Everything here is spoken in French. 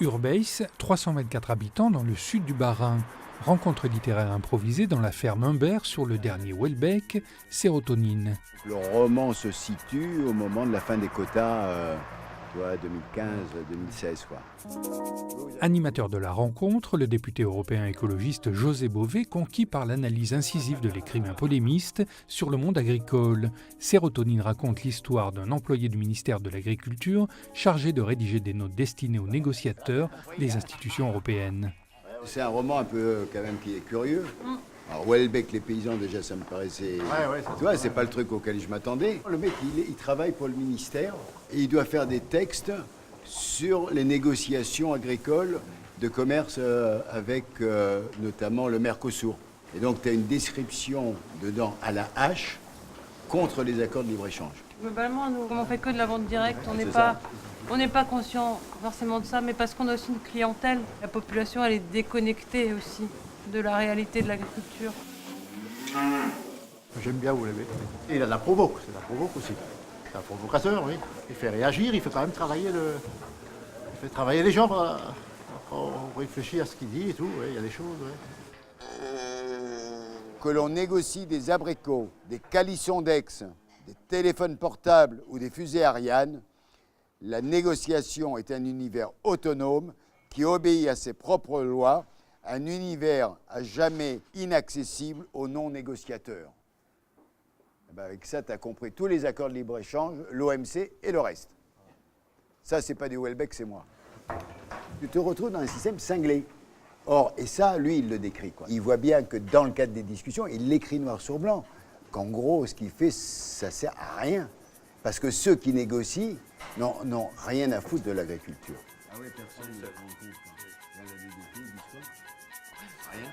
Urbeis, 324 habitants dans le sud du Bas-Rhin. Rencontre littéraire improvisée dans la ferme Humbert sur le dernier Houellebecq, Sérotonine. Le roman se situe au moment de la fin des quotas, 2015-2016. Animateur de la rencontre, le député européen écologiste José Bové, conquis par l'analyse incisive de l'écrivain polémiste sur le monde agricole. Sérotonine raconte l'histoire d'un employé du ministère de l'Agriculture chargé de rédiger des notes destinées aux négociateurs des institutions européennes. C'est un roman un peu quand même qui est curieux. Alors Houellebecq, les paysans, déjà ça me paraissait... Tu vois, c'est pas le truc auquel je m'attendais. Le mec, il travaille pour le ministère et il doit faire des textes sur les négociations agricoles de commerce avec notamment le Mercosur. Et donc tu as une description dedans à la hache contre les accords de libre-échange. Globalement, nous, comme on fait que de la vente directe, on n'est pas conscient forcément de ça, mais parce qu'on a aussi une clientèle. La population, elle est déconnectée aussi de la réalité de l'agriculture. J'aime bien Houellebecq. Et il a de la provoque, c'est de la provoque aussi. C'est un provocateur, oui. Il fait réagir, il fait quand même travailler les gens pour réfléchir à ce qu'il dit et tout. Oui, il y a des choses. Oui. Que l'on négocie des abricots, des calissons d'Aix, des téléphones portables ou des fusées Ariane, la négociation est un univers autonome qui obéit à ses propres lois, un univers à jamais inaccessible aux non-négociateurs. Avec ça, tu as compris tous les accords de libre-échange, l'OMC et le reste. Ça, c'est pas du Houellebecq, c'est moi. Tu te retrouves dans un système cinglé. Or, et ça, lui, il le décrit, quoi. Il voit bien que dans le cadre des discussions, il l'écrit noir sur blanc, qu'en gros, ce qu'il fait, ça sert à rien. Parce que ceux qui négocient n'ont rien à foutre de l'agriculture. Ah ouais, personne ne la rencontre. Rien.